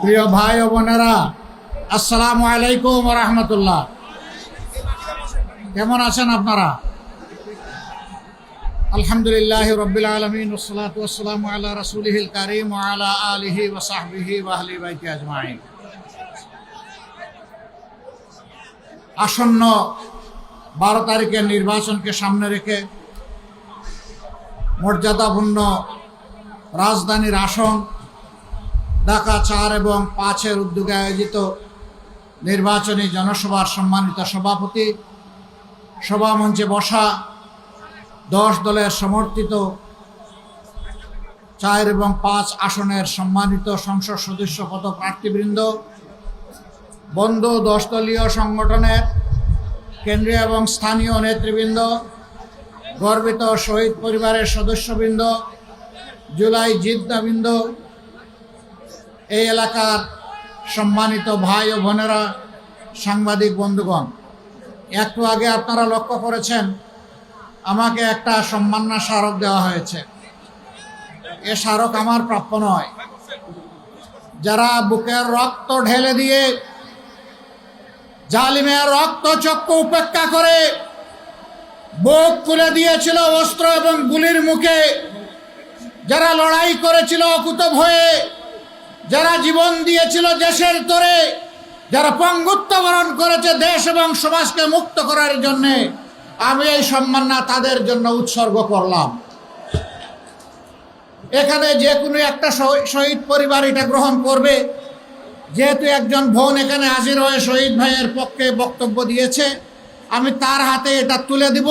প্রিয় ভাই ও বোনেরা, আসসালামু আলাইকুম ওয়া রাহমাতুল্লাহ। কেমন আছেন আপনারা? আলহামদুলিল্লাহি রাব্বিল আলামিন ওয়াস সালাতু ওয়াস সালামু আলা রাসূলিহিল কারীম ওয়া আলা আলিহি ওয়া সাহবিহি ওয়া আহলি বাইতি আজমাইন। আসন্ন 12 তারিখের নির্বাচনকে সামনে রেখে মর্যাদাপূর্ণ রাজধানীর আসন ঢাকা 4 এবং 5-এর উদ্যোগে আয়োজিত নির্বাচনী জনসভার সম্মানিত সভাপতি, সভামঞ্চে বসা 10 দলের সমর্থিত 4 এবং 5 আসনের সম্মানিত সংসদ সদস্য পদপ্রার্থীবৃন্দ, বন্ধু 10 দলীয় সংগঠনের কেন্দ্রীয় এবং স্থানীয় নেতৃবৃন্দ, গর্বিত শহীদ পরিবারের সদস্যবৃন্দ, জুলাই যোদ্ধাবৃন্দ, এই এলাকার সম্মানিত ভাই ও বোনেরা, সাংবাদিক বন্ধুগণ, একটু আগে আপনারা লক্ষ্য করেছেন আমাকে একটা সম্মাননা স্মারক দেওয়া হয়েছে। এ স্মারক আমার প্রাপ্য নয়। যারা বুকের রক্ত ঢেলে দিয়ে জালিমের রক্ত চক্ষু উপেক্ষা করে বুক খুলে দিয়েছিল অস্ত্র এবং গুলির মুখে, যারা লড়াই করেছিল অকুতভ হয়ে, যারা জীবন দিয়েছিল দেশের তরে, যারা পঙ্গুত্ব বরণ করেছে দেশ এবং সমাজকে মুক্ত করার জন্য, আমি এই সম্মাননা তাদের জন্য উৎসর্গ করলাম। এখানে যে কোনো একটা শহীদ পরিবার এটা গ্রহণ করবে। যেহেতু একজন বোন এখানে হাজির হয়ে শহীদ ভাইয়ের পক্ষে বক্তব্য দিয়েছে, আমি তার হাতে এটা তুলে দিব।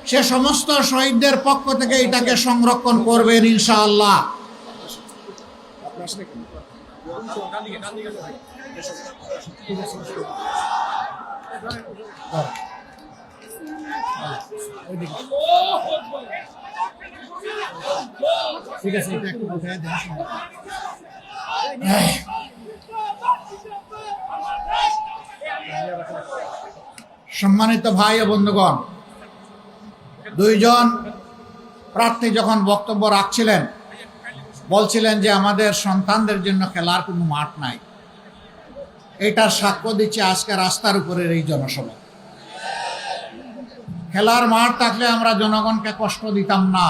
সে সমস্ত শহীদদের পক্ষ থেকে এটাকে সংরক্ষণ করবেন ইনশাআল্লাহ। ঠিক আছে, এটা একটু বোঝায় দেন। সম্মানিত ভাই ও বন্ধুগণ, 2 জন প্রার্থী যখন বক্তব্য রাখছিলেন বলছিলেন যে আমাদের সন্তানদের জন্য খেলার কোনো মাঠ নাই। এটার সাক্ষ্য দিচ্ছে আজকে রাস্তার উপরের এই জনসভা। খেলার মাঠ থাকলে আমরা জনগণকে কষ্ট দিতাম না।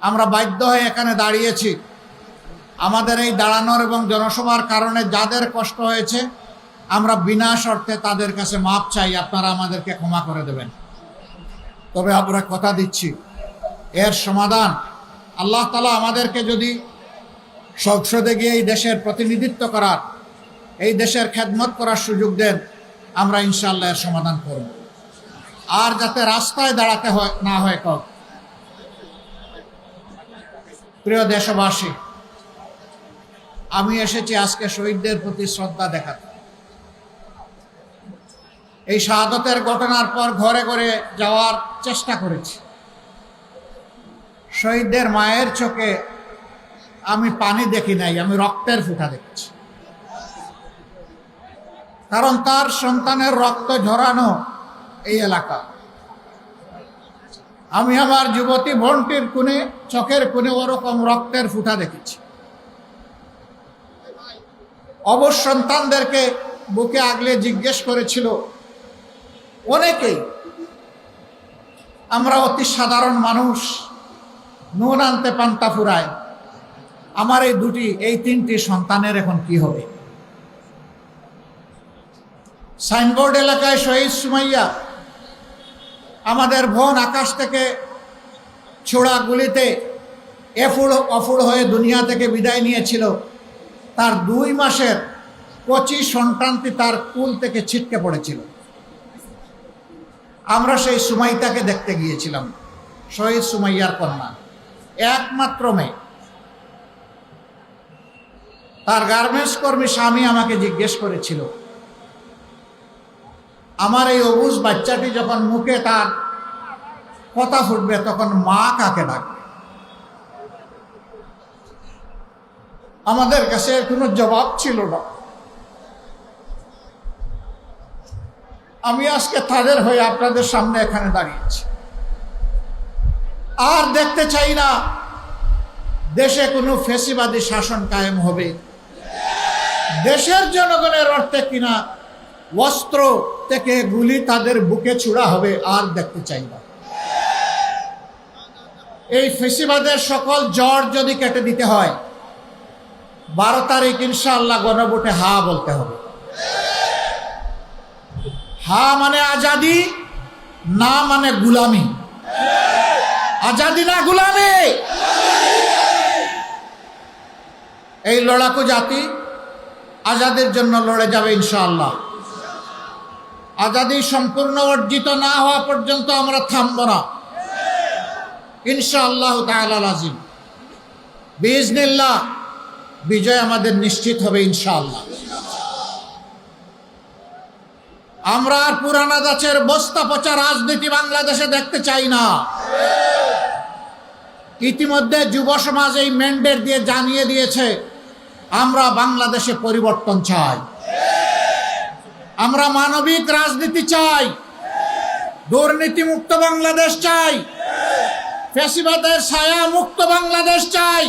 আমরা বাধ্য হয়ে এখানে দাঁড়িয়েছি। আমাদের এই দাঁড়ানোর এবং জনসভার কারণে যাদের কষ্ট হয়েছে আমরা বিনা শর্তে তাদের কাছে মাপ চাই, আপনারা আমাদেরকে ক্ষমা করে দেবেন। তবে আমরা কথা দিচ্ছি এর সমাধান আল্লাহ তাআলা আমাদেরকে যদি সংসদে গিয়ে এই দেশের প্রতিনিধিত্ব করার, এই দেশের খেদমত করার সুযোগ দেন, আমরা ইনশাআল্লাহ এর সমাধান করব। আর যাতে রাস্তায় দাঁড়াতে না হয়। প্রিয় দেশবাসী, আমি এসেছি আজকে শহীদদের প্রতি শ্রদ্ধা দেখাতে। এই শাহাদতের ঘটনার পর ঘরে ঘরে যাওয়ার চেষ্টা করেছি। শহীদদের মায়ের চোখে আমি পানি দেখি নাই, আমি রক্তের ফোঁটা দেখেছি। কারণ তার সন্তানের রক্ত ঝরানো এই এলাকা। আমি আমার যুবতী বোনটির কোণে, চোখের কোণে ওরকম রক্তের ফোঁটা দেখেছি। অবশ সন্তানদেরকে বুকে আগলে জিজ্ঞেস করেছিল অনেকেই, আমরা অতি সাধারণ মানুষ, নুন আনতে পান্তা ফুরায়, আমার এই 3টি সন্তানের এখন কি হবে? সাইনবোর্ড এলাকায় শহীদ সুমাইয়া, আমাদের বোন আকাশ থেকে ছোড়া গুলিতে অফুড় হয়ে দুনিয়া থেকে বিদায় নিয়েছিল। তার 2 মাসের কচি সন্তানটি তার কুল থেকে ছিটকে পড়েছিল। আমরা সেই সুমাইয়াকে দেখতে গিয়েছিলাম, শহীদ সুমাইয়ার কন্যা, একমাত্র মেয়ে। তার গার্মেন্টস কর্মী স্বামী আমাকে জিজ্ঞেস করেছিল, আমার এই অবুঝ বাচ্চাটি যখন মুখে তার কথা ফুটবে তখন মা কাকে ডাকবে? আমাদের কাছে কোনো জবাব ছিল না। আমি আজকে তাদের হয়ে আপনাদের সামনে এখানে দাঁড়িয়েছি। আর দেখতে চাই না দেশে কোনো ফ্যাসিবাদী শাসন কায়েম হবে। দেশের জনগণের অর্থে কিনা অস্ত্র থেকে গুলি তাদের বুকে ছুড়া হবে, আর দেখতে চাই না। এই ফ্যাসিবাদের সকল জড় যদি কেটে দিতে হয়, 12 তারিখ ইনশাআল্লাহ গণভোটে হা বলতে হবে। হা মানে আজাদি, না মানে গুলামি। আজাদি না গুলামি। এই লড়াকু জাতি আজাদের জন্য লড়ে যাবে ইনশাআল্লাহ। আজাদি সম্পূর্ণ অর্জিত না হওয়া পর্যন্ত আমরা থামব না ইনশাআল্লাহ তাআলা লাজিম। বিইজনিল্লাহ বিজয় আমাদের নিশ্চিত হবে ইনশাআল্লাহ। আমরা আর পুরানা দাচের বস্তা পচা রাজনীতি বাংলাদেশে দেখতে চাই না। ইতিমধ্যে যুব সমাজ এই ম্যান্ডেট দিয়ে জানিয়ে দিয়েছে, আমরা বাংলাদেশে পরিবর্তন চাই। আমরা মানবিক রাজনীতি চাই, দুর্নীতি মুক্ত বাংলাদেশ চাই, ফ্যাসিবাদের ছায়া মুক্ত বাংলাদেশ চাই,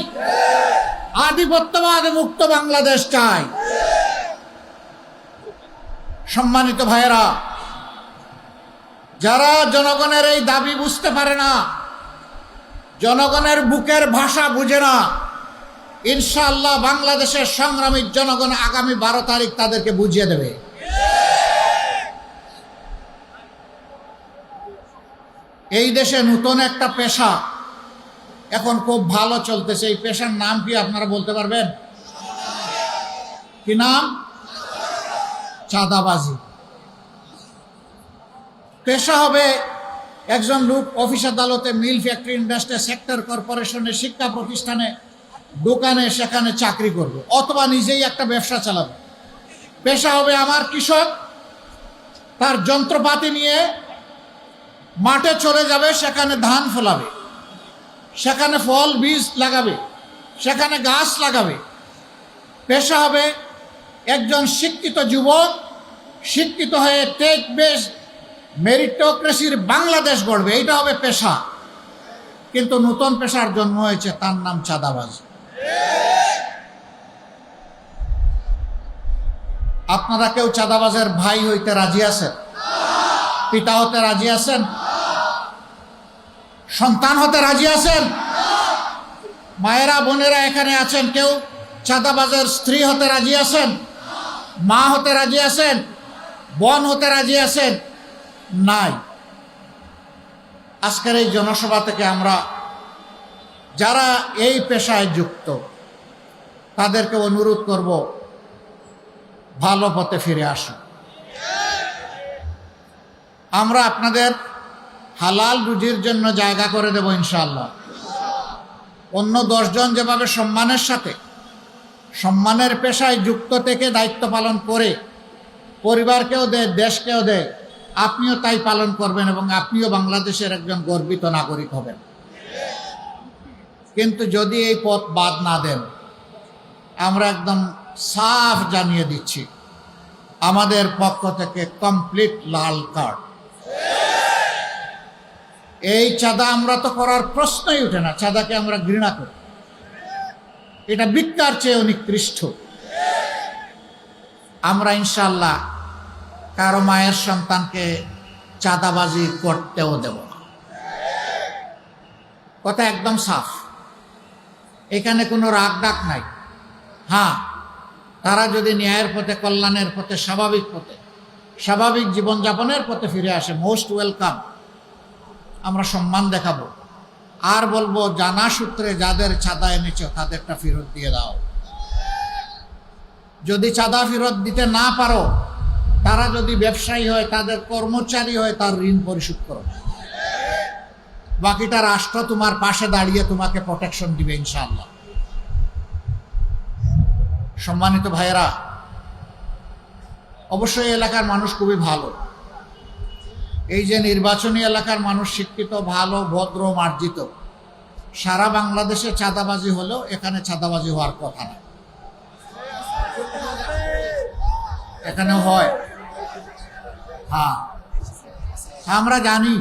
আধিপত্যবাদ মুক্ত বাংলাদেশ চাই। সম্মানিত ভাইয়েরা, যারা জনগণের এই দাবি বুঝতে পারে না, জনগণের বুকের ভাষা বুঝে না, ইনশাআল্লাহ বাংলাদেশের সংগ্রামী জনগণ আগামী 12 তারিখ তাদেরকে বুঝিয়ে দেবে। এই দেশে নতুন একটা পেশা এখন খুব ভালো চলতেছে। এই পেশার নাম কি আপনারা বলতে পারবেন? কি নাম? চাঁদাবাজি। পেশা হবে একজন লোক অফিস আদালতে, মিল, ফ্যাক্টরি, ইন্ডাস্ট্রি, সেক্টর কর্পোরেশনে, শিক্ষা প্রতিষ্ঠানে, দোকানে, সেখানে চাকরি করবে, অথবা নিজেই একটা ব্যবসা চালাবে। পেশা হবে আমার কৃষক, তার যন্ত্রপাতি নিয়ে মাঠে চলে যাবে, সেখানে ধান ফলাবে, সেখানে ফল বীজ লাগাবে, সেখানে গাছ লাগাবে। পেশা হবে একজন শিক্ষিত যুবক, শিক্ষিত হয়ে টেক বেস মেরিটোক্রেসির বাংলাদেশ গড়বে। এইটা হবে পেশা। কিন্তু নতুন পেশার জন্ম হয়েছে, তার নাম চাঁদাবাজ। আপনারা কেউ চাঁদাবাজের ভাই হইতে রাজি আছেন? পিতা হতে রাজি আছেন? সন্তান হতে রাজি আছেন? মায়েরা, বোনেরা এখানে আছেন, কেউ চাঁদাবাজের স্ত্রী হতে রাজি আছেন? মা হতে রাজি আছেন? বোন হতে রাজি আছেন? নাই। আজকের এই জনসভা থেকে আমরা যারা এই পেশায় যুক্ত তাদেরকে অনুরোধ করব, ভালো পথে ফিরে আসুন। আমরা আপনাদের হালাল রুজির জন্য জায়গা করে দেব ইনশাআল্লাহ। অন্য 10 জন যেভাবে সম্মানের সাথে সম্মানের পেশায় যুক্ত থেকে দায়িত্ব পালন করে পরিবারকেও দেয়, দেশকেও দেয়, আপনিও তাই পালন করবেন এবং আপনিও বাংলাদেশের একজন গর্বিত নাগরিক হবেন। কিন্তু যদি এই পথ বাদ না দেন, আমরা একদম সাফ জানিয়ে দিচ্ছি, আমাদের পক্ষ থেকে কমপ্লিট লাল কার্ড। এই চাঁদা আমরা তো করার প্রশ্নই উঠে না। চাঁদাকে আমরা ঘৃণা করি, এটা ভিক্ষার চেয়ে নিকৃষ্ট। আমরা ইনশাআল্লাহ কারো মায়ের সন্তানকে চাঁদাবাজি করতেও দেব না। কথা একদম সাফ, এখানে কোনো রাগ ডাক নাই। হ্যাঁ, তারা যদি ন্যায়ের পথে, কল্যাণের পথে, স্বাভাবিক পথে, স্বাভাবিক জীবনযাপনের পথে ফিরে আসে, মোস্ট ওয়েলকাম। আমরা সম্মান দেখাবো, আর বলবো জানা সূত্রে যাদের চাঁদা এনেছ তাদেরটা ফেরত দিয়ে দাও। যদি চাঁদা ফেরত দিতে না পারো, তারা যদি ব্যবসায়ী হয়, তাদের কর্মচারী হয়, তার ঋণ পরিশোধ করো। বাকিটা রাষ্ট্র তোমার পাশে দাঁড়িয়ে তোমাকে প্রোটেকশন দিবে ইনশাআল্লাহ। সম্মানিত ভাইয়েরা, অবশ্যই এলাকার মানুষ খুবই ভালো। এই যে নির্বাচনী এলাকার মানুষ শিক্ষিত, ভালো, ভদ্র, মার্জিত। সারা বাংলাদেশে চাঁদাবাজি হলেও এখানে চাঁদাবাজি হওয়ার কথা না। এখানে হয়। হ্যাঁ, আমরা জানি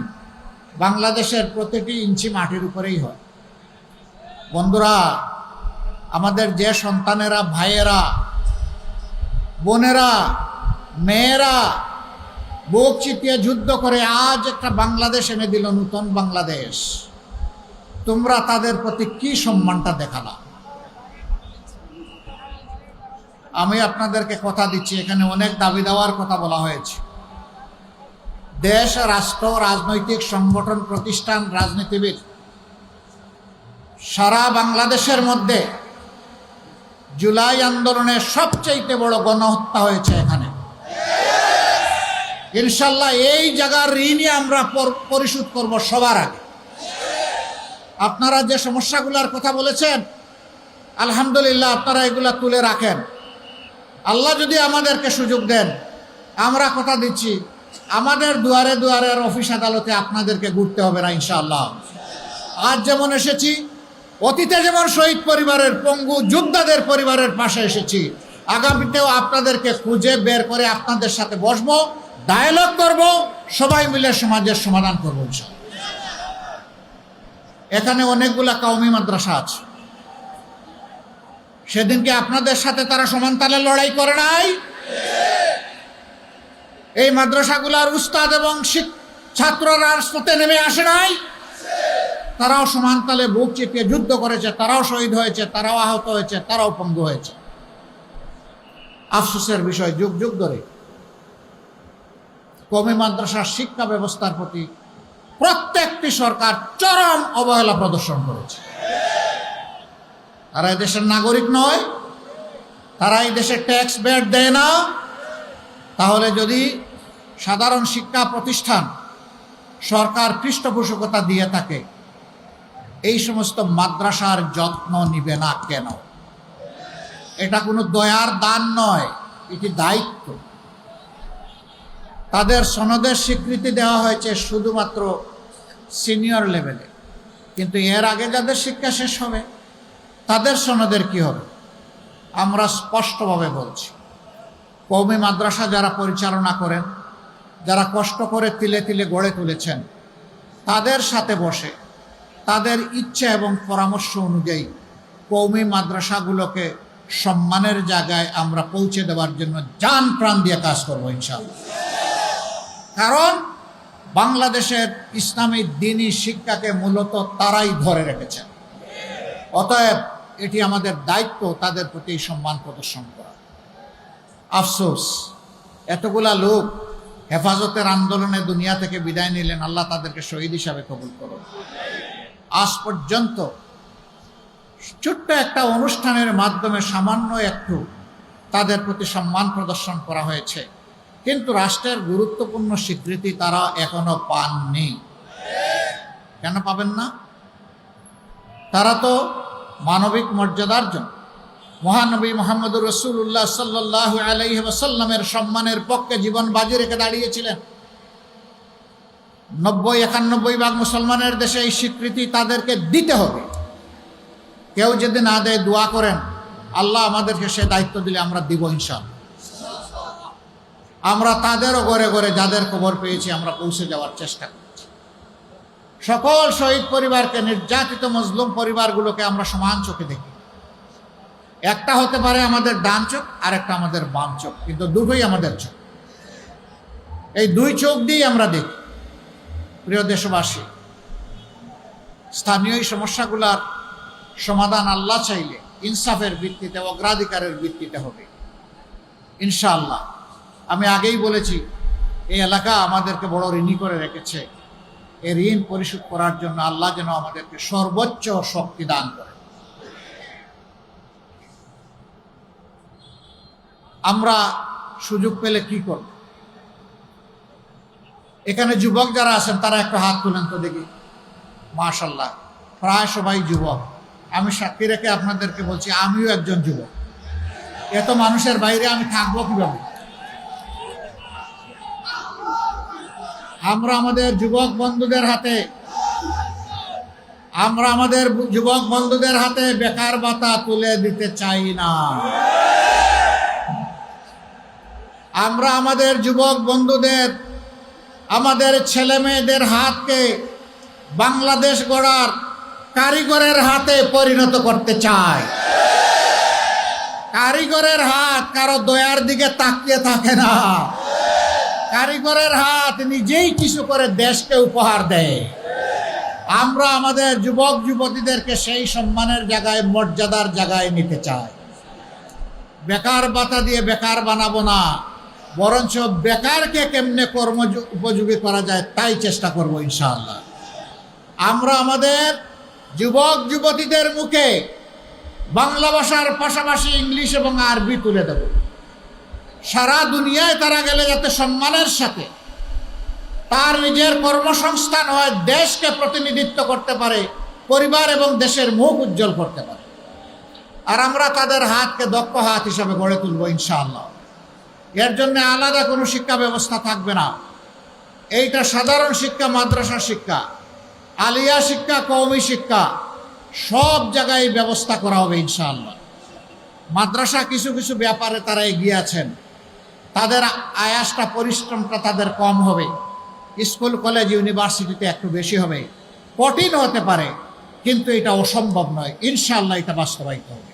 বাংলাদেশের প্রতিটি ইঞ্চি মাটির উপরেই হয়। বন্ধুরা, আমাদের যে সন্তানেরা, ভাইয়েরা, বোনেরা, মেয়েরা বুক চিতিয়ে যুদ্ধ করে আজ একটা বাংলাদেশ এনে দিল, নতুন বাংলাদেশ, তোমরা তাদের প্রতি কি সম্মানটা দেখালা? আমি আপনাদেরকে কথা দিচ্ছি, এখানে অনেক দাবি দেওয়ার কথা বলা হয়েছে। দেশ, রাষ্ট্র, রাজনৈতিক সংগঠন, প্রতিষ্ঠান, রাজনীতিবিদ সারা বাংলাদেশের মধ্যে জুলাই আন্দোলনে সবচেয়ে বড় গণহত্যা হয়েছে এখানে। ইনশাল্লাহ এই জায়গার ঋণই আমরা পরিশোধ করব সবার আগে। আপনারা যে সমস্যাগুলোর কথা বলেছেন, আলহামদুলিল্লাহ আপনারা এগুলা তুলে রাখেন। আল্লাহ যদি আমাদেরকে সুযোগ দেন, আমরা কথা দিচ্ছি আমাদের দুয়ারে দুয়ারে আর অফিস আদালতে আপনাদেরকে ঘুরতে হবে না ইনশাআল্লাহ। আজ যেমন এসেছি, অতীতে যেমন শহীদ পরিবারের, পঙ্গু যোদ্ধাদের পরিবারের পাশে এসেছি, আগামীতেও আপনাদেরকে খুঁজে বের করে আপনাদের সাথে বসবো, ডায়ালগ করব, সবাই মিলে সমাজের সমাধান করবো ইনশাআল্লাহ। এখানে অনেকগুলা কওমি মাদ্রাসা আছে, সেদিনকে আপনাদের সাথে তারা সমান তালে লড়াই করে নাই? এই মাদ্রাসাগুলার উস্তাদ এবং ছাত্ররা রাজপথে নেমে আসে নাই? তারাও সমান তালে বুক চিপিয়ে যুদ্ধ করেছে, তারাও শহীদ হয়েছে, তারাও আহত হয়েছে, তারাও পঙ্গু হয়েছে। আফসোসের বিষয়, যুগ যুগ ধরে কওমি মাদ্রাসার শিক্ষা ব্যবস্থার প্রতি প্রত্যেকটি সরকার চরম অবহেলা প্রদর্শন করেছে। তারা এই দেশের নাগরিক নয়, তারা এই দেশে ট্যাক্স ব্যাট দেয় না। তাহলে যদি সাধারণ শিক্ষা প্রতিষ্ঠান সরকার পৃষ্ঠপোষকতা দিয়ে থাকে, এই সমস্ত মাদ্রাসার যত্ন নিবে না কেন? এটা কোনো দয়ার দান নয়, এটি দায়িত্ব। তাদের সনদের স্বীকৃতি দেওয়া হয়েছে শুধুমাত্র সিনিয়র লেভেলে, কিন্তু এর আগে যাদের শিক্ষা শেষ হবে তাদের সনদের কি হবে? আমরা স্পষ্টভাবে বলছি, কওমি মাদ্রাসা যারা পরিচালনা করেন, যারা কষ্ট করে তিলে তিলে গড়ে তুলেছেন, তাদের সাথে বসে তাদের ইচ্ছা এবং পরামর্শ অনুযায়ী কওমি মাদ্রাসাগুলোকে সম্মানের জায়গায় আমরা পৌঁছে দেওয়ার জন্য জান প্রাণ দিয়ে কাজ করবো ইনশাআল্লাহ। কারণ বাংলাদেশের ইসলামী দ্বীনি শিক্ষাকে মূলত তারাই ধরে রেখেছেন। অতএব এটি আমাদের দায়িত্ব তাদের প্রতি সম্মান প্রদর্শন করা। আফসোস, এতগুলা লোক হেফাজতের আন্দোলনে দুনিয়া থেকে বিদায় নিলেন, আল্লাহ তাদেরকে শহীদ হিসাবে কবুল করুন। আজ পর্যন্ত ছোট্ট একটা অনুষ্ঠানের মাধ্যমে সামান্য একটু তাদের প্রতি সম্মান প্রদর্শন করা হয়েছে, কিন্তু রাষ্ট্রের গুরুত্বপূর্ণ স্বীকৃতি তারা এখনো পাননি। কেন পাবেন না? তারা তো মানবিক মর্যাদার জন্য মহানবী মুহাম্মদুর রাসূলুল্লাহ সাল্লাল্লাহু আলাইহি ওয়াসাল্লামের সম্মানের পক্ষে জীবন বাজি রেখে দাঁড়িয়েছিলেন। ৯০-৯১ মুসলমানের দেশে এই স্বীকৃতি তাদেরকে দিতে হবে। কেউ যদি না দেয়, দোয়া করেন আল্লাহ আমাদেরকে সে দায়িত্ব দিলে আমরা দিব ইনশাআল্লাহ। আমরা তাদেরও ঘরে ঘরে যাদের খবর পেয়েছি আমরা পৌঁছে যাওয়ার চেষ্টা করছি। সকল শহীদ পরিবারকে, নির্যাতিত মজলুম পরিবারগুলোকে আমরা সমান চোখে দেখি। একটা হতে পারে আমাদের ডান চোখ, আর একটা আমাদের বাম চোখ, কিন্তু দুটোই আমাদের চোখ। এই দুই চোখ দিয়েই আমরা দেখি। প্রিয় দেশবাসী, স্থানীয় সমস্যাগুলোর সমাধান আল্লাহ চাইলে ইনসাফের ভিত্তিতে, অগ্রাধিকারের ভিত্তিতে হবে ইনশাআল্লাহ। আমি আগেই বলেছি, এই এলাকা আমাদেরকে বড় ঋণী করে রেখেছে। এই ঋণ পরিশোধ করার জন্য আল্লাহ যেন আমাদেরকে সর্বোচ্চ শক্তি দান করে। আমরা সুযোগ পেলে কি করব? এখানে যুবক যারা আছেন তারা একটু হাত তুলেন তো দেখি। মাশাআল্লাহ, প্রায় সবাই যুবক। আমি সাক্ষী রেখে আপনাদেরকে বলছি, আমিও একজন যুবক। এত মানুষের বাইরে আমি থাকবো কিভাবে? আমরা আমাদের যুবক বন্ধুদের হাতে বেকার ভাতা তুলে দিতে চাই না। আমরা আমাদের যুবক বন্ধুদের, আমাদের ছেলে মেয়েদের হাতকে বাংলাদেশ গড়ার কারিগরের হাতে পরিণত করতে চায়। কারিগরের হাত কারো দয়ার দিকে তাকিয়ে থাকে না, কারিগরের হাত নিজেই কিছু করে দেশকে উপহার দেয়। আমরা আমাদের যুবক যুবতীদেরকে সেই সম্মানের জায়গায়, মর্যাদার জায়গায় নিতে চাই। বেকার ভাতা দিয়ে বেকার বানাবো না, বরঞ্চ বেকারকে কেমনে কর্ম উপযোগী করা যায় তাই চেষ্টা করব ইনশাআল্লাহ। আমরা আমাদের যুবক যুবতীদের মুখে বাংলা ভাষার পাশাপাশি ইংলিশ এবং আরবি তুলে দেব। সারা দুনিয়ায় তারা গেলে যাতে সম্মানের সাথে তার নিজের কর্মসংস্থান হয়, দেশকে প্রতিনিধিত্ব করতে পারে, পরিবার এবং দেশের মুখ উজ্জ্বল করতে পারে। আর আমরা তাদের হাতকে দক্ষ হাত হিসাবে গড়ে তুলব ইনশাআল্লাহ। এর জন্য আলাদা কোনো শিক্ষা ব্যবস্থা থাকবে না। এইটা সাধারণ শিক্ষা, মাদ্রাসা শিক্ষা, আলিয়া শিক্ষা, কওমি শিক্ষা, সব জায়গায় ব্যবস্থা করা হবে ইনশাআল্লাহ। মাদ্রাসা কিছু কিছু ব্যাপারে তারা এগিয়ে আছেন, তাদের আয়াসটা, পরিশ্রমটা তাদের কম হবে। স্কুল কলেজ ইউনিভার্সিটিতে একটু বেশি হবে, কঠিন হতে পারে, কিন্তু এটা অসম্ভব নয়। ইনশাআল্লাহ এটা বাস্তবায়িত হবে।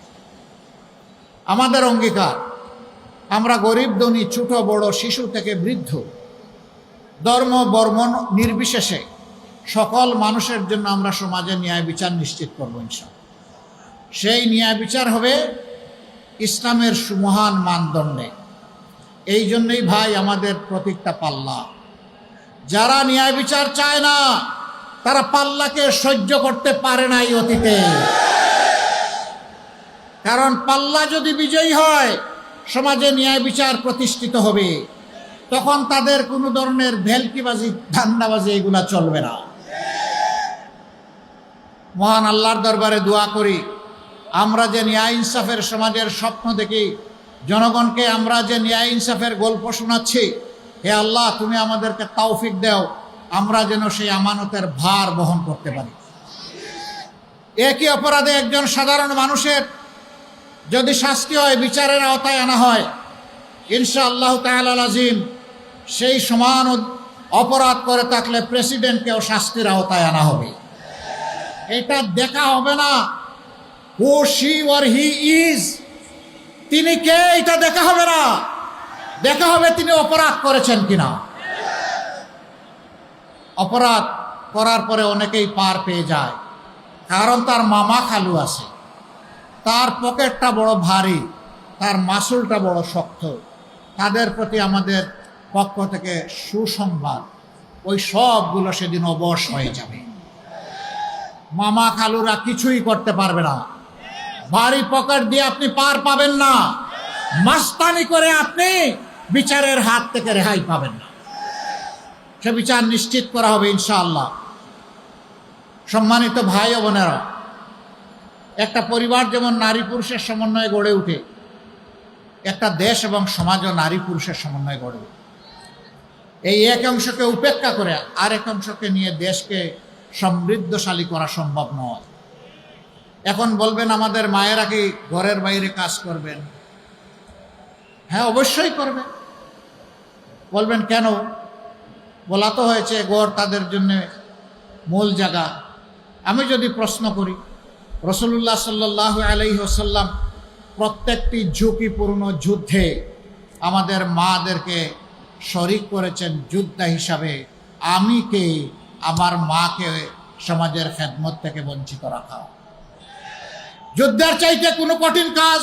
আমাদের অঙ্গীকার, আমরা গরিব ধনী, ছোট বড়, শিশু থেকে বৃদ্ধ, ধর্ম বর্ণ নির্বিশেষে সকল মানুষের জন্য আমরা সমাজে ন্যায় বিচার নিশ্চিত করব ইনশাআল্লাহ। সেই ন্যায় বিচার হবে ইসলামের সুমহান মানদণ্ডে। এই জন্যই ভাই আমাদের প্রতীকটা পাল্লা। যারা ন্যায় বিচার চায় না তারা পাল্লাকে সহ্য করতে পারে না এই অতীতে। কারণ পাল্লা যদি বিজয়ী হয়, সমাজে ন্যায় বিচার প্রতিষ্ঠিত হবে, তখন তাদের কোনো ধরনের ভেলকিবাজি, ধান্দাবাজি এগুলা চলবে না। মহান আল্লাহর দরবারে দোয়া করি, আমরা যে ন্যায় ইনসাফের সমাজের স্বপ্ন দেখি, জনগণকে আমরা যে ন্যায় ইনসাফের গল্প শোনাচ্ছি, হে আল্লাহ তুমি আমাদেরকে তৌফিক দাও, আমরা যেন সেই আমানতের ভার বহন করতে পারি। একই অপরাধে একজন সাধারণ মানুষের যদি শাস্তি হয়, বিচারের আওতায় আনা হয়, ইনশাআল্লাহ তাআলা আজিম সেই সমান অপরাধ করে থাকলে প্রেসিডেন্টকেও শাস্তির আওতায় আনা হবে। এটা দেখা হবে না হু শি অর হি ইজ, তিনি কে, এটা দেখা হবে না। দেখা হবে তিনি অপরাধ করেছেন কিনা। অপরাধ করার পরে অনেকেই পার পেয়ে যায়, কারণ তার মামা খালু আছে, তার পকেটটা বড় ভারী, তার মাসুলটা বড় শক্ত। তাদের প্রতি আমাদের পক্ষ থেকে সুসংবাদ, ওই সবগুলো সেদিন অবশ হয়ে যাবে। মামা খালুরা কিছুই করতে পারবে না। ভারী পকেট দিয়ে আপনি পার পাবেন না, মাস্তানি করে আপনি বিচারের হাত থেকে রেহাই পাবেন না। সে বিচার নিশ্চিত করা হবে ইনশাআল্লাহ। সম্মানিত ভাই ও বোনেরা, একটা পরিবার যেমন নারী পুরুষের সমন্বয়ে গড়ে উঠে, একটা দেশ এবং সমাজও নারী পুরুষের সমন্বয়ে গড়ে ওঠে। এই এক অংশকে উপেক্ষা করে আরেক অংশকে নিয়ে দেশকে সমৃদ্ধশালী করা সম্ভব নয়। এখন বলবেন আমাদের মায়েরা কি ঘরের বাইরে কাজ করবেন? হ্যাঁ, অবশ্যই করবে। বলবেন কেন? বলা তো হয়েছে ঘর তাদের জন্য মূল জায়গা। আমি যদি প্রশ্ন করি, রাসূলুল্লাহ সাল্লাল্লাহু আলাইহি ওয়াসাল্লাম প্রত্যেকটি ঝুঁকিপূর্ণ যুদ্ধে আমাদের মাদেরকে শরীক করেছেন যোদ্ধা হিসাবে। আমি কে আমার মাকে সমাজের খেদমত থেকে বঞ্চিত রাখা? যুদ্ধের চাইতে কোনো কঠিন কাজ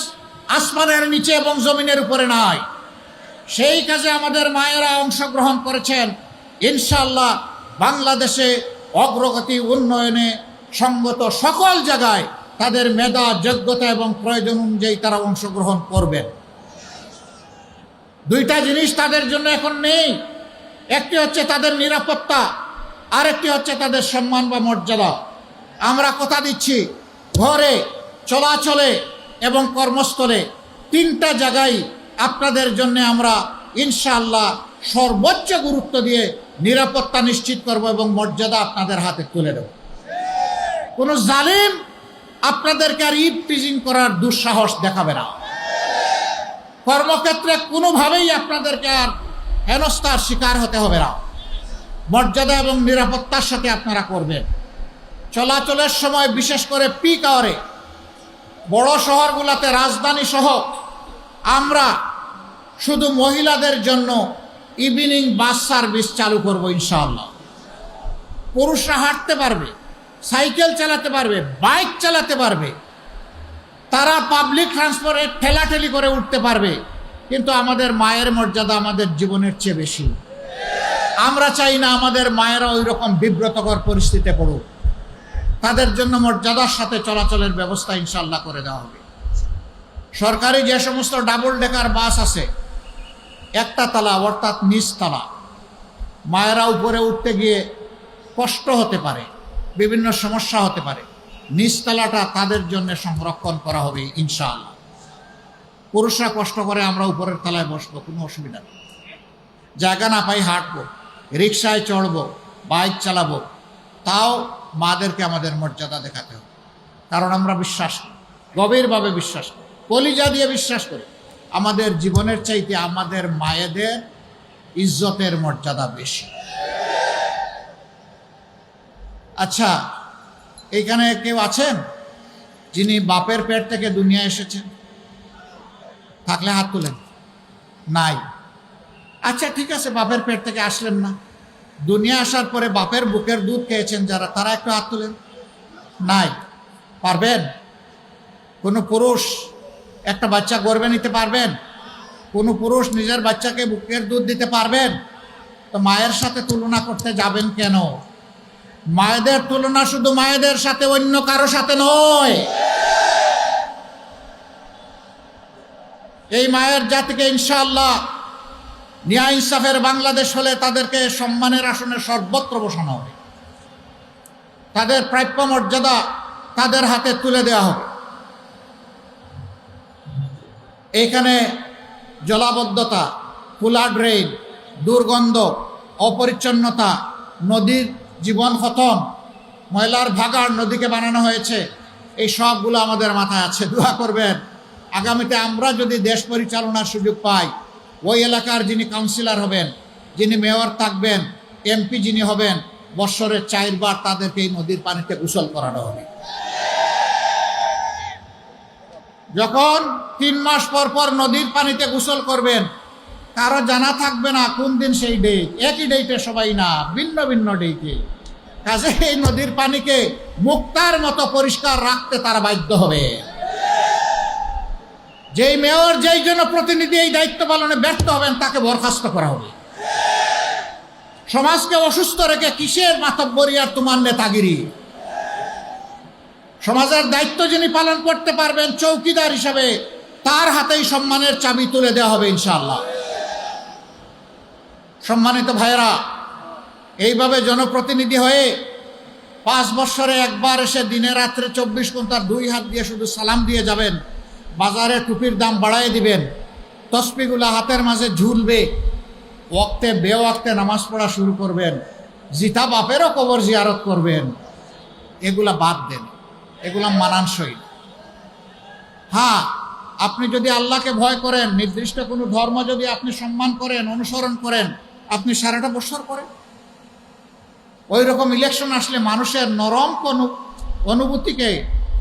আসমানের নিচে এবং জমিনের উপরে নাই। সেই কাজে আমাদের মায়েরা অংশগ্রহণ করেছেন। ইনশাআল্লাহ বাংলাদেশে অগ্রগতি, উন্নয়নে সঙ্গত সকল জায়গায় তাদের মেধা, যোগ্যতা এবং প্রয়োজন অনুযায়ী তারা অংশগ্রহণ করবেন। দুইটা জিনিস তাদের জন্য এখন নেই। একটি হচ্ছে তাদের নিরাপত্তা, আরেকটি হচ্ছে তাদের সম্মান বা মর্যাদা। আমরা কথা দিচ্ছি, ঘরে, চলাচলে এবং কর্মস্থলে তিনটা জায়গায় আপনাদের জন্য আমরা ইনশাআল্লাহ সর্বোচ্চ গুরুত্ব দিয়ে নিরাপত্তা নিশ্চিত করব এবং মর্যাদা আপনাদের হাতে তুলে দেব। কোনো জালিম আপনাদেরকে আর ইভটিজিং করার দুঃসাহস দেখাবে না। কর্মক্ষেত্রে কোনোভাবেই আপনাদেরকে আর হেনস্থার শিকার হতে হবে না। মর্যাদা এবং নিরাপত্তার সাথে আপনারা করবেন। চলাচলের সময় বিশেষ করে পিক আওয়ারে বড় শহরগুলোতে রাজধানী সহ আমরা শুধু মহিলাদের জন্য ইভিনিং বাস সার্ভিস চালু করব ইনশাআল্লাহ। পুরুষরা হাঁটতে পারবে, সাইকেল চালাতে পারবে, বাইক চালাতে পারবে, তারা পাবলিক ট্রান্সপোর্টে ঠেলাঠেলি করে উঠতে পারবে, কিন্তু আমাদের মায়ের মর্যাদা আমাদের জীবনের চেয়ে বেশি। আমরা চাই না আমাদের মায়েরা ওই রকম বিব্রতকর পরিস্থিতিতে পড়ুক। তাদের জন্য মর্যাদার সাথে চলাচলের ব্যবস্থা ইনশাল্লাহ করে দেওয়া হবে। সরকারি যে সমস্ত ডাবল ডেকার বাস আছে, একটা তলা অর্থাৎ নিচতলা, মায়েরা উপরে উঠতে গিয়ে কষ্ট হতে পারে, বিভিন্ন সমস্যা হতে পারে, নিচতলাটা তাদের জন্য সংরক্ষণ করা হবে ইনশাআল্লাহ। পুরুষরা কষ্ট করে, আমরা উপরের তলায় বসবো, কোনো অসুবিধা নেই। জায়গা না পাই হাঁটবো, রিক্সায় চড়বো, বাইক চালাবো, তাও মাদেরকে আমাদের মর্যাদা দেখাতে হবে। কারণ আমরা বিশ্বাস করি, গভীরভাবে বিশ্বাস করি, কলিজা দিয়ে বিশ্বাস করি, আমাদের জীবনের চাইতে আমাদের মায়েদের ইজ্জতের মর্যাদা বেশি। আচ্ছা, এইখানে কেউ আছেন যিনি বাপের পেট থেকে দুনিয়া এসেছেন? থাকলে হাত তুলেন। নাই? আচ্ছা ঠিক আছে, বাপের পেট থেকে আসলেন না, দুনিয়া আসার পরে বাপের বুকের দুধ খেয়েছেন যারা, তারা একটু হাত তুলেন। নাই? পারবেন? কোনো পুরুষ একটা বাচ্চা গর্ভে নিতে পারবেন? কোনো পুরুষ নিজের বাচ্চাকে বুকের দুধ দিতে পারবেন? তো মায়ের সাথে তুলনা করতে যাবেন কেন? মায়েদের তুলনা শুধু মায়েদের সাথে, অন্য কারো সাথে নয়। এই মায়ের জাতিকে ইনশাআল্লাহ ন্যায় ইনসাফের বাংলাদেশ হলে তাদেরকে সম্মানের আসনে সর্বত্র বসানো হবে, তাদের প্রাপ্য মর্যাদা তাদের হাতে তুলে দেওয়া হবে। এইখানে জলাবদ্ধতা, খোলা ড্রেন, দুর্গন্ধ, অপরিচ্ছন্নতা, নদীর জীবন খতম, ময়লার ভাগাড় নদীকে বানানো হয়েছে, এই সবগুলো আমাদের মাথায় আছে। দোয়া করবেন আগামীতে আমরা যদি দেশ পরিচালনার সুযোগ পাই, ওই এলাকার যিনি কাউন্সিলর হবেন, যিনি মেয়র থাকবেন, এমপি যিনি হবেন, বৎসরে 4 বার তাদেরকে এই নদীর পানিতে গোসল করানো হবে। যখন 3 মাস পর পর নদীর পানিতে গোসল করবেন, কারো জানা থাকবে না কোন দিন সেই ডেট, একই ডেটে সবাই না, ভিন্ন ভিন্ন ডেটে। কাজে এই নদীর পানিকে মুক্তার মতো পরিষ্কার রাখতে তারা বাধ্য হবে। যেই মেয়র, যেই জনপ্রতিনিধি এই দায়িত্ব পালনে ব্যর্থ হবেন, তাকে বরখাস্ত করা হবে। সমাজকে অসুস্থ রেখে কিসের মাতব্বরি আর তোমার নেতাগিরি? সমাজের দায়িত্ব যিনি পালন করতে পারবেন চৌকিদার হিসাবে, তার হাতেই সম্মানের চাবি তুলে দেওয়া হবে ইনশাআল্লাহ। সম্মানিত ভাইয়েরা, এইভাবে জনপ্রতিনিধি হয়ে 5 বছরে একবার এসে দিনে রাত্রে 24 ঘন্টা 2 হাত দিয়ে শুধু সালাম দিয়ে যাবেন, বাজারে টুপির দাম বাড়ায় দিবেন, তসবিগুলা হাতের মাঝে ঝুলবে, ওয়াক্তে বেওয়াক্তে নামাজ পড়া শুরু করবেন, জিতা বাপেরও কবর জিয়ারত করবেন, এগুলা বাদ দেন, এগুলা মানানসই। হ্যাঁ, আপনি যদি আল্লাহকে ভয় করেন, নির্দিষ্ট কোনো ধর্ম যদি আপনি সম্মান করেন, অনুসরণ করেন, আপনি সারাটা বছর করেন। ওই রকম ইলেকশন আসলে মানুষের নরম কোনো অনুভূতিকে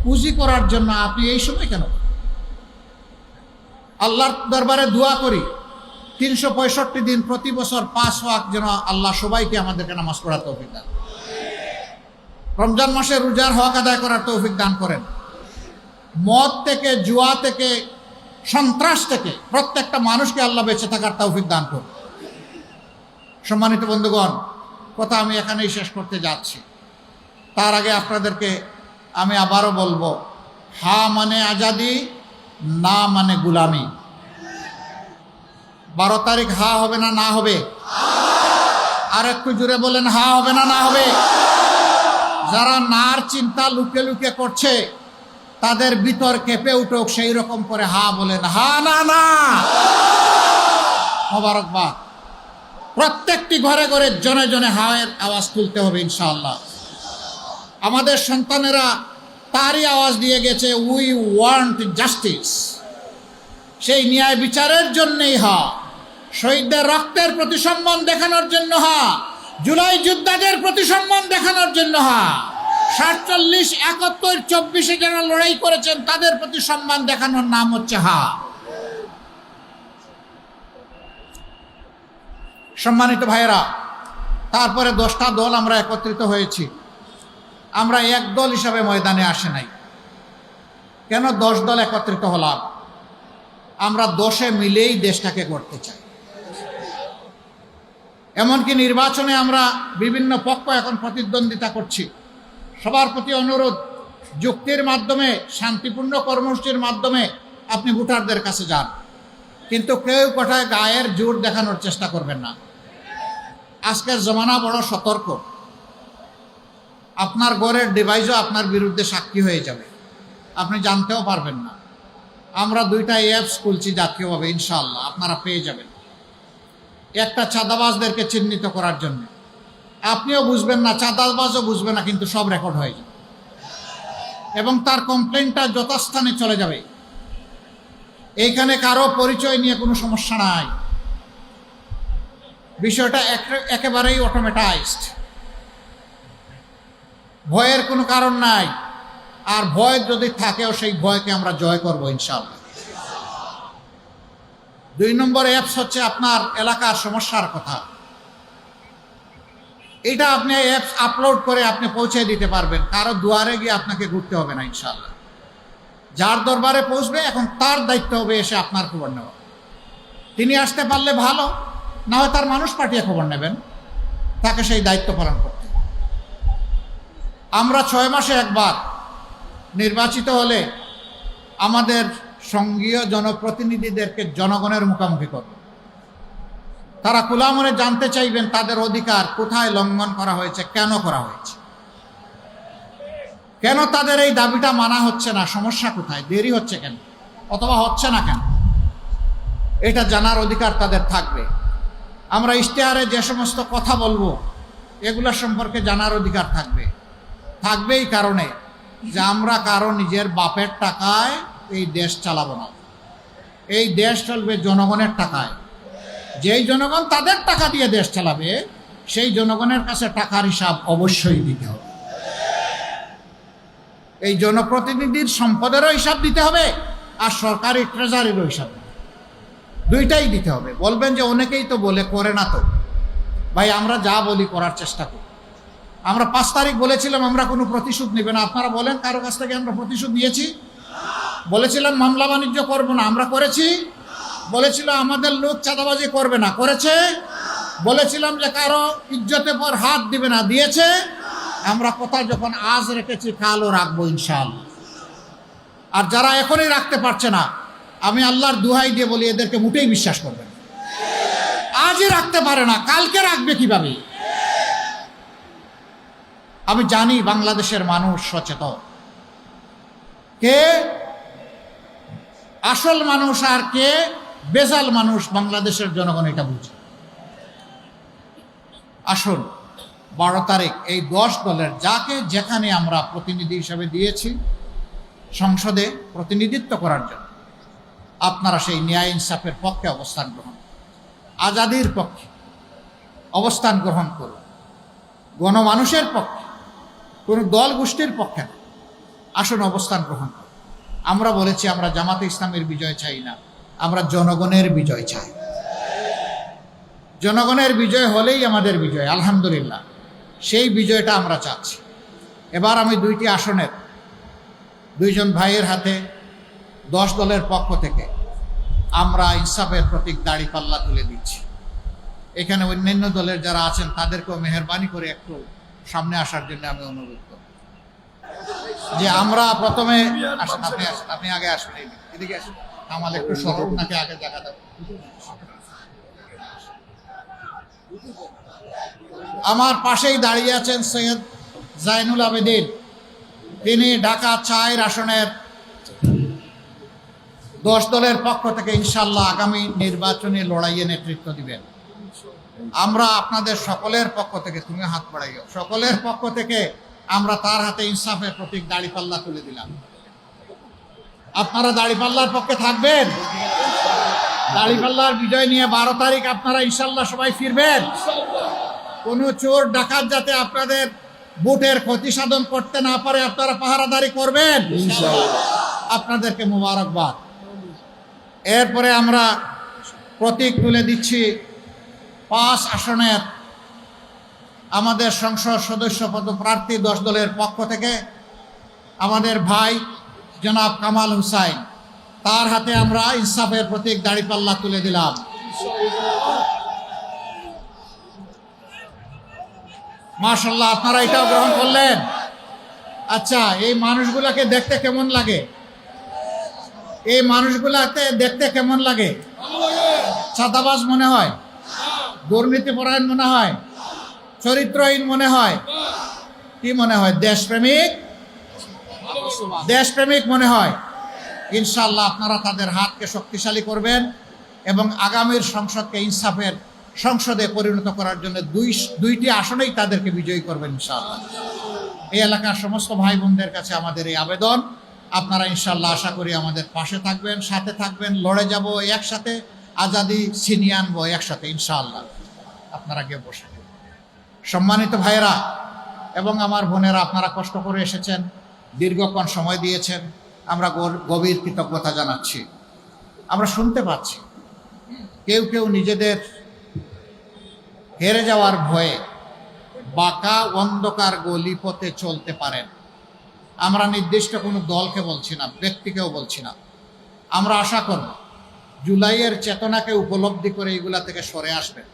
পুঁজি করার জন্য আপনি এই সময় কেন? আল্লাহর দরবারে দোয়া করি 365 দিন প্রতি বছর 5 ওয়াক্ত যেন আল্লাহ সবাইকে আমাদেরকে নামাজ পড়ার তৌফিক দান, রমজান মাসে রোজার হক আদায় করার তৌফিক দান করেন, মদ থেকে, জুয়া থেকে, সন্ত্রাস থেকে প্রত্যেকটা মানুষকে আল্লাহ বেঁচে থাকার তৌফিক দান করুন। সম্মানিত বন্ধুগণ, কথা আমি এখানেই শেষ করতে যাচ্ছি। তার আগে আপনাদেরকে আমি আবারও বলবো, হা মানে আজাদি, না মানে গুলামি। 12 তারিখ হা হবে না না হবে? আর একটু জুড়ে বলেন, হা হবে না না হবে? যারা নার চিন্তা লুকে লুকে করছে, তাদের ভিতর কেঁপে উঠুক, সেই রকম করে হা বলেন, হা না না। মোবারকবাদ। প্রত্যেকটি ঘরে ঘরে জনে জনে হায়ের আওয়াজ তুলতে হবে ইনশাআল্লাহ। আমাদের সন্তানেরা তারই আওয়াজ দিয়ে গেছে, উই ওয়ান্ট জাস্টিস। সেই ন্যায় বিচারের জন্যই হা, শহীদদের রক্তের প্রতি সম্মান দেখানোর জন্য হা, জুলাই যোদ্ধাদের প্রতি সম্মান দেখানোর জন্য হা, 47, 71, 24-এ যারা লড়াই করেছেন তাদের প্রতি সম্মান দেখানোর নাম হচ্ছে হা। সম্মানিত ভাইয়েরা, তারপরে 10টা দল আমরা একত্রিত হয়েছি। আমরা এক দল হিসাবে ময়দানে আসে নাই। কেন 10 দল একত্রিত হলাম? আমরা 10-এ মিলেই দেশটাকে গড়তে চাই। এমনকি নির্বাচনে আমরা বিভিন্ন পক্ষ এখন প্রতিদ্বন্দ্বিতা করছি। সবার প্রতি অনুরোধ, যুক্তির মাধ্যমে, শান্তিপূর্ণ কর্মসূচির মাধ্যমে আপনি ভোটারদের কাছে যান, কিন্তু কেউ কোথায় গায়ের জোর দেখানোর চেষ্টা করবেন না। আজকের জমানা বড় সতর্ক। আপনার ঘরের ডিভাইসও আপনার বিরুদ্ধে সাক্ষী হয়ে যাবে, আপনি জানতেও পারবেন না। আমরা 2টা অ্যাপস খুলছি জাতীয়ভাবে, ইনশাআল্লাহ আপনারা পেয়ে যাবেন। একটা চাঁদাবাজদেরকে চিহ্নিত করার জন্য, আপনিও বুঝবেন না, চাঁদাবাজও বুঝবে না, কিন্তু সব রেকর্ড হয়ে যাবে এবং তার কমপ্লেনটা যথাস্থানে চলে যাবে। এইখানে কারো পরিচয় নিয়ে কোনো সমস্যা নাই, বিষয়টা একেবারেই অটোমেটাইজড, ভয়ের কোনো কারণ নাই। আর ভয় যদি থাকেও সেই ভয়কে আমরা জয় করব ইনশাআল্লাহ। 2 নম্বর অ্যাপস হচ্ছে আপনার এলাকার সমস্যার কথা। এটা আপনি অ্যাপস আপলোড করে আপনি পৌঁছে দিতে পারবেন, কারো দুয়ারে গিয়ে আপনাকে ঘুরতে হবে না ইনশাআল্লাহ। যার দরবারে পৌঁছবে এখন তার দায়িত্ব হবে এসে আপনার খবর নেওয়া। তিনি আসতে পারলে ভালো, না হয় তার মানুষ পাঠিয়ে খবর নেবেন, তাকে সেই দায়িত্ব পালন করতে। আমরা 6 মাসে একবার নির্বাচিত হলে আমাদের সঙ্গীয় জনপ্রতিনিধিদেরকে জনগণের মুখোমুখি করব। তারা খোলা মনে জানতে চাইবেন তাদের অধিকার কোথায় লঙ্ঘন করা হয়েছে, কেন করা হয়েছে, কেন তাদের এই দাবিটা মানা হচ্ছে না, সমস্যা কোথায়, দেরি হচ্ছে কেন, অথবা হচ্ছে না কেন, এটা জানার অধিকার তাদের থাকবে। আমরা ইশতেহারে যে সমস্ত কথা বলবো এগুলো সম্পর্কে জানার অধিকার থাকবে। এই কারণে যে আমরা কারো নিজের বাপের টাকায় এই দেশ চালাবো না, এই দেশ চলবে জনগণের টাকায়। যেই জনগণ তাদের টাকা দিয়ে দেশ চালাবে সেই জনগণের কাছে টাকার হিসাব অবশ্যই দিতে হবে। এই জনপ্রতিনিধির সম্পদেরও হিসাব দিতে হবে আর সরকারি ট্রেজারিরও হিসাব, 2টাই দিতে হবে। বলবেন যে অনেকেই তো বলে, করে না তো। ভাই, আমরা যা বলি করার চেষ্টা করি। আমরা 5 তারিখ বলেছিলাম আমরা কোনো প্রতিশোধ নেবে না। আপনারা বলেন কারো কাছ থেকে আমরা প্রতিশোধ নিয়েছি? বলেছিলাম মামলা বাণিজ্য করবো না, আমরা করেছি? বলেছিল আমাদের লোক চাঁদাবাজি করবে না, করেছে? বলেছিলাম যে কারো ইজ্জতের পর হাত দিবে না, দিয়েছে? আমরা কথা যখন আজ রেখেছি কালও রাখবো ইনশাআল্লাহ। আর যারা এখনই রাখতে পারছে না, আমি আল্লাহর দোহাই দিয়ে বলি এদেরকে মোটেই বিশ্বাস করবেন। আজই রাখতে পারে না, কালকে রাখবে কিভাবে? আমি জানি বাংলাদেশের মানুষ সচেতন, কে আসল মানুষ আর কে বেজাল মানুষ বাংলাদেশের জনগণ এটা বুঝে। আসুন 12 তারিখ এই 10 দলের যাকে যেখানে আমরা প্রতিনিধি হিসাবে দিয়েছি সংসদে প্রতিনিধিত্ব করার জন্য, আপনারা সেই ন্যায় ইনসাফের পক্ষে অবস্থান গ্রহণ, আজাদির পক্ষে অবস্থান গ্রহণ করুন, গণমানুষের পক্ষে, কোনো দল গোষ্ঠীর পক্ষে না। আসুন অবস্থান গ্রহণ করুন। আমরা বলেছি আমরা জামাতে ইসলামের বিজয় চাই না, আমরা জনগণের বিজয় চাই। জনগণের বিজয় হলেই আমাদের বিজয়, আলহামদুলিল্লাহ। সেই বিজয়টা আমরা চাচ্ছি। এবার আমি 2টি আসনের 2জন ভাইয়ের হাতে 10 দলের পক্ষ থেকে আমরা ইনসাফের প্রতীক দাঁড়িপাল্লা তুলে দিচ্ছি। এখানে অন্যান্য দলের যারা আছেন তাদেরকেও মেহরবানি করে একটু সামনে আসার জন্য আমি অনুরোধ করব যে আমরা প্রথমে আসেন, আপনি আগে আসবেন, এদিকে আসেন, আমাদের একটু সরব নাকি আগে জায়গা দেব। আমার পাশেই দাঁড়িয়ে আছেন সৈয়দ জাইনুল আবেদিন, তিনি ঢাকা 4 আসনের 10 দলের পক্ষ থেকে ইনশাআল্লাহ আগামী নির্বাচনী লড়াইয়ে নেতৃত্ব দিবেন। আমরা আপনাদের সকলের পক্ষ থেকে, তুমি হাত বাড়াইও, সকলের পক্ষ থেকে আমরা তার হাতে ইনসাফের প্রতীক দাঁড়িপাল্লা তুলে দিলাম। আপনারা দাঁড়িপাল্লার পক্ষে থাকবেন? দাঁড়িপাল্লার বিজয় নিয়ে 12 তারিখ আপনারা ইনশাআল্লাহ সবাই ফিরবেন। কোনো চোর ডাকাত যাতে আপনাদের বুটের ক্ষতি সাধন করতে না পারে আপনারা পাহারাদারি করবেন ইনশাআল্লাহ। আপনাদেরকে মোবারকবাদ। এরপরে আমরা প্রতীক তুলে দিচ্ছি 5 আসনের আমাদের সংসদ সদস্য পদপ্রার্থী 10 দলের পক্ষ থেকে আমাদের ভাই জনাব কামাল হুসাইন, তার হাতে আমরা ইনসাফের প্রতীক দাড়িপাল্লা তুলে দিলাম। মাশাআল্লাহ, আপনারা এটাও গ্রহণ করলেন। আচ্ছা, এই মানুষগুলাকে দেখতে কেমন লাগে? এই মানুষগুলাকে দেখতে কেমন লাগে? ছাতাবাজ মনে হয়, দুর্নীতিপরায়ণ মনে হয়, চরিত্রহীন মনে হয়, কি মনে হয়? দেশপ্রেমিক, দেশপ্রেমিক মনে হয়। ইনশাআল্লাহ আপনারা তাদের হাতকে শক্তিশালী করবেন এবং আগামীর সংসদকে ইনসাফের সংসদে পরিণত করার জন্য দুইটি আসনেই তাদেরকে বিজয়ী করবেন ইনশাআল্লাহ। এই এলাকার সমস্ত ভাই বোনদের কাছে আমাদের এই আবেদন, আপনারা ইনশাআল্লাহ আশা করি আমাদের পাশে থাকবেন, সাথে থাকবেন, লড়ে যাব একসাথে, আজাদি ছিনিয়ে আনবো একসাথে ইনশাআল্লাহ। আপনারা গিয়ে বসে। সম্মানিত ভাইয়েরা এবং আমার বোনেরা, আপনারা কষ্ট করে এসেছেন, দীর্ঘক্ষণ সময় দিয়েছেন, আমরা গভীর কৃতজ্ঞতা জানাচ্ছি। আমরা শুনতে পাচ্ছি কেউ কেউ নিজেদের হেরে যাওয়ার ভয়ে বাঁকা অন্ধকার গলিপথে চলতে পারেন। আমরা নির্দিষ্ট কোনো দলকে বলছি না, ব্যক্তিকেও বলছি না। আমরা আশা করব জুলাইয়ের চেতনাকে উপলব্ধি করে এগুলা থেকে সরে আসবেন।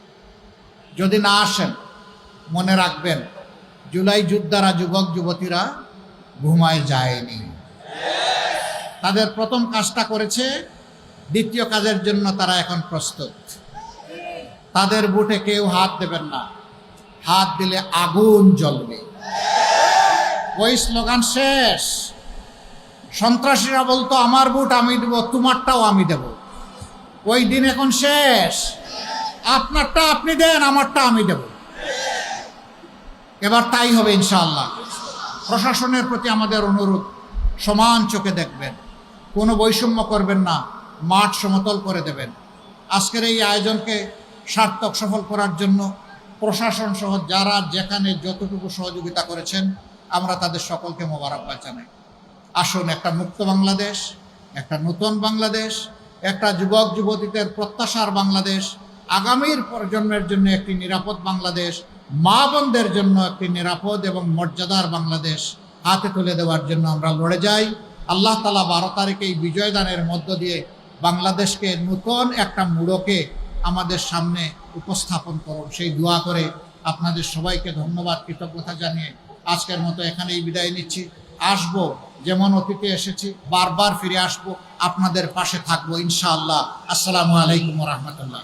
যদি না আসেন, মনে রাখবেন জুলাই যোদ্ধারা, যুবক যুবতীরা ঘুমায় যায়নি। তাদের প্রথম কাজটা করেছে, দ্বিতীয় কাজের জন্য তারা এখন প্রস্তুত। তাদের বুটে কেউ হাত দেবেন না, হাত দিলে আগুন জ্বলবে। ওই স্লোগান শেষ। সন্ত্রাসীরা বলতো আমার বুট আমি দেব, তোমারটাও আমি দেব। ওই দিন এখন শেষ। আপনারটা আপনি দেন, আমারটা আমি দেব। এবার তাই হবে ইনশাআল্লাহ। প্রশাসনের প্রতি আমাদের অনুরোধ, সমান চোখে দেখবেন, কোনো বৈষম্য করবেন না, মাঠ সমতল করে দেবেন। আজকের এই আয়োজনকে সার্থক সফল করার জন্য প্রশাসন সহ যারা যেখানে যতটুকু সহযোগিতা করেছেন, আমরা তাদের সকলকে মোবারকবাদ জানাই। আসুন, একটা মুক্ত বাংলাদেশ, একটা নতুন বাংলাদেশ, একটা যুবক যুবতীদের প্রত্যাশার বাংলাদেশ, আগামীর প্রজন্মের জন্য একটি নিরাপদ বাংলাদেশ, মা বোনদের জন্য একটি নিরাপদ এবং মর্যাদার বাংলাদেশ হাতে তুলে দেওয়ার জন্য আমরা লড়ে যাই। আল্লাহ তাআলা 12 তারিখে এই বিজয় দানের মধ্য দিয়ে বাংলাদেশকে নতুন একটা মোড়কে আমাদের সামনে উপস্থাপন করুন, সেই দোয়া করে আপনাদের সবাইকে ধন্যবাদ, কৃতজ্ঞতা জানিয়ে আজকের মতো এখানেই বিদায় নিচ্ছি। আসবো, যেমন অতীতে এসেছি, বারবার ফিরে আসবো, আপনাদের পাশে থাকবো ইনশাআল্লাহ। আসসালামু আলাইকুম ওয়া রাহমাতুল্লাহ।